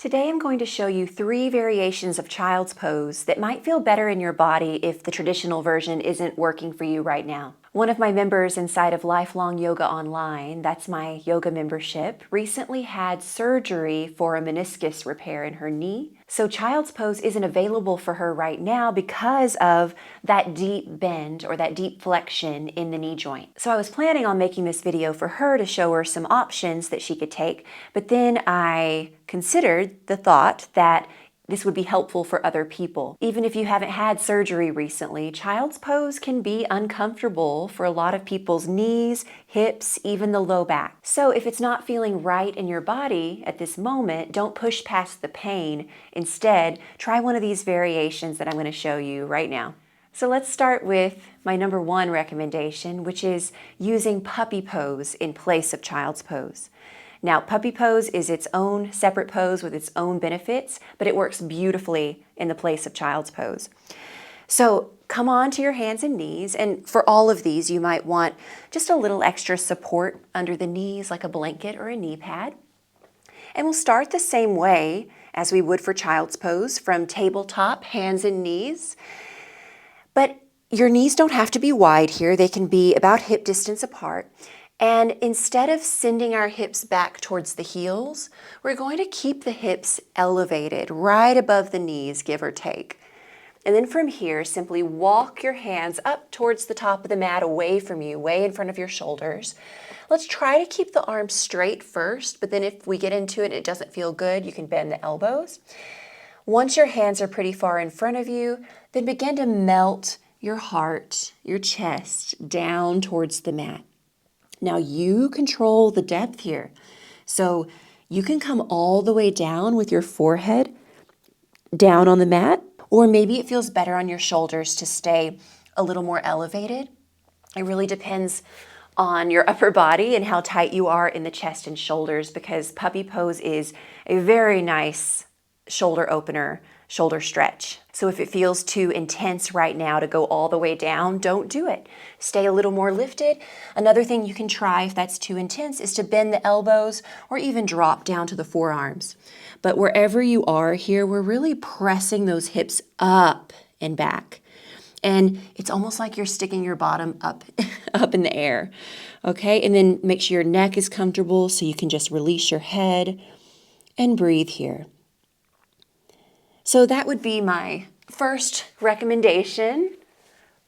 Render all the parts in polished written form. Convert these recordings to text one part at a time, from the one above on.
Today I'm going to show you 3 variations of child's pose that might feel better in your body if the traditional version isn't working for you right now. One of my members inside of Lifelong Yoga Online, that's my yoga membership, recently had surgery for a meniscus repair in her knee. So child's pose isn't available for her right now because of that deep bend or that deep flexion in the knee joint. So I was planning on making this video for her to show her some options that she could take, but then I considered the thought that this would be helpful for other people. Even if you haven't had surgery recently, child's pose can be uncomfortable for a lot of people's knees, hips, even the low back. So if it's not feeling right in your body at this moment, don't push past the pain. Instead, try one of these variations that I'm going to show you right now. So let's start with my number 1 recommendation, which is using puppy pose in place of child's pose. Now, puppy pose is its own separate pose with its own benefits, but it works beautifully in the place of child's pose. So come on to your hands and knees, and for all of these, you might want just a little extra support under the knees, like a blanket or a knee pad. And we'll start the same way as we would for child's pose, from tabletop, hands and knees. But your knees don't have to be wide here. They can be about hip distance apart. And instead of sending our hips back towards the heels, we're going to keep the hips elevated right above the knees, give or take. And then from here, simply walk your hands up towards the top of the mat, away from you, way in front of your shoulders. Let's try to keep the arms straight first, but then if we get into it and it doesn't feel good, you can bend the elbows. Once your hands are pretty far in front of you, then begin to melt your heart, your chest down towards the mat. Now you control the depth here. So you can come all the way down with your forehead down on the mat, or maybe it feels better on your shoulders to stay a little more elevated. It really depends on your upper body and how tight you are in the chest and shoulders, because puppy pose is a very nice shoulder opener, shoulder stretch. So if it feels too intense right now to go all the way down, don't do it. Stay a little more lifted. Another thing you can try if that's too intense is to bend the elbows or even drop down to the forearms. But wherever you are here, we're really pressing those hips up and back. And it's almost like you're sticking your bottom up, up in the air. Okay, and then make sure your neck is comfortable so you can just release your head and breathe here. So that would be my first recommendation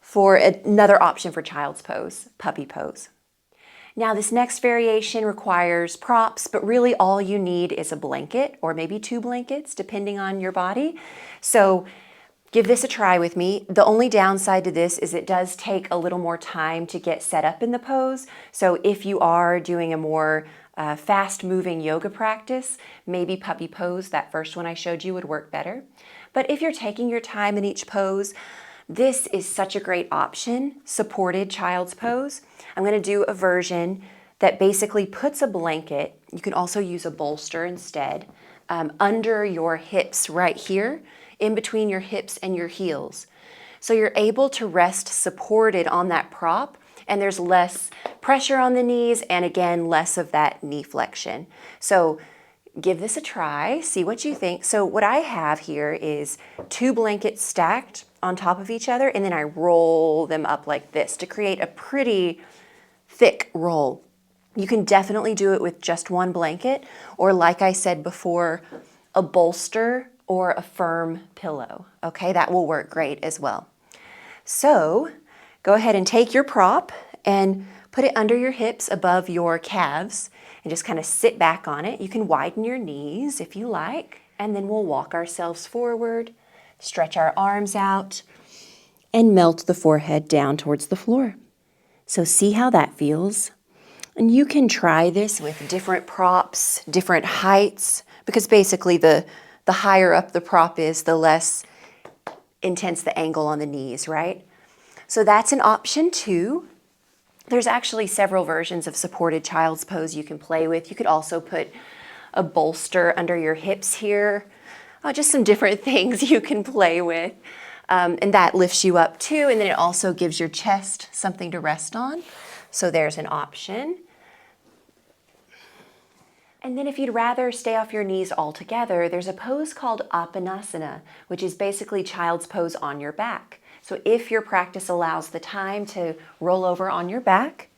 for another option for child's pose, puppy pose. Now this next variation requires props, but really all you need is a blanket or maybe 2 blankets depending on your body. So give this a try with me. The only downside to this is it does take a little more time to get set up in the pose. So if you are doing a more fast-moving yoga practice, maybe puppy pose, that first one I showed you, would work better. But if you're taking your time in each pose, this is such a great option, supported child's pose. I'm going to do a version that basically puts a blanket, you can also use a bolster instead, under your hips right here, in between your hips and your heels. So you're able to rest supported on that prop, and there's less pressure on the knees, and again, less of that knee flexion. So give this a try, see what you think. So what I have here is 2 blankets stacked on top of each other, and then I roll them up like this to create a pretty thick roll. You can definitely do it with just 1 blanket, or like I said before, a bolster or a firm pillow. Okay, that will work great as well. So go ahead and take your prop and put it under your hips above your calves and just kind of sit back on it. You can widen your knees if you like, and then we'll walk ourselves forward, stretch our arms out, and melt the forehead down towards the floor. So see how that feels. And you can try this with different props, different heights, because basically the higher up the prop is, the less intense the angle on the knees, right? So that's an option too. There's actually several versions of supported child's pose you can play with. You could also put a bolster under your hips here. Just some different things you can play with. And that lifts you up too, and then it also gives your chest something to rest on. So there's an option. And then if you'd rather stay off your knees altogether, there's a pose called Apanasana, which is basically child's pose on your back. So if your practice allows the time to roll over on your back,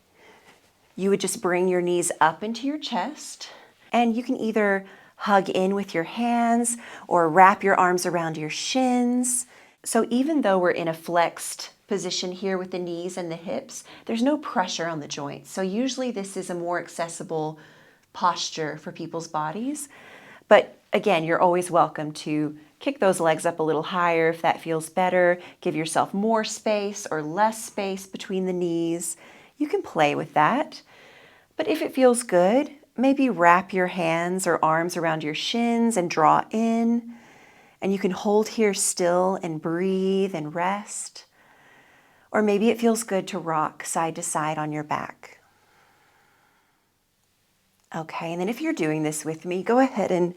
you would just bring your knees up into your chest, and you can either hug in with your hands or wrap your arms around your shins. So even though we're in a flexed position here with the knees and the hips, there's no pressure on the joints. So usually this is a more accessible posture for people's bodies. But again, you're always welcome to kick those legs up a little higher if that feels better. Give yourself more space or less space between the knees. You can play with that. But if it feels good, maybe wrap your hands or arms around your shins and draw in. And you can hold here still and breathe and rest. Or maybe it feels good to rock side to side on your back. Okay, and then if you're doing this with me, go ahead and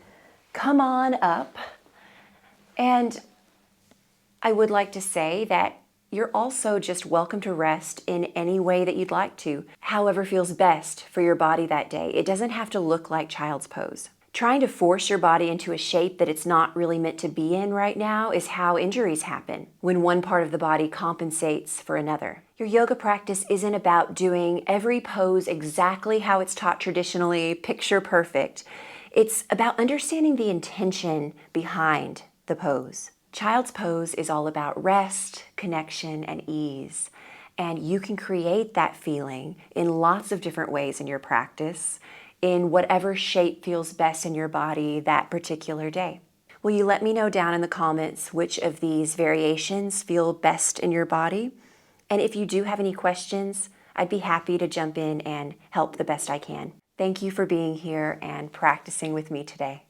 come on up. And I would like to say that you're also just welcome to rest in any way that you'd like to, however feels best for your body that day. It doesn't have to look like child's pose. Trying to force your body into a shape that it's not really meant to be in right now is how injuries happen, when one part of the body compensates for another. Your yoga practice isn't about doing every pose exactly how it's taught traditionally, picture perfect. It's about understanding the intention behind the pose. Child's pose is all about rest, connection, and ease. And you can create that feeling in lots of different ways in your practice, in whatever shape feels best in your body that particular day. Will you let me know down in the comments which of these variations feel best in your body? And if you do have any questions, I'd be happy to jump in and help the best I can. Thank you for being here and practicing with me today.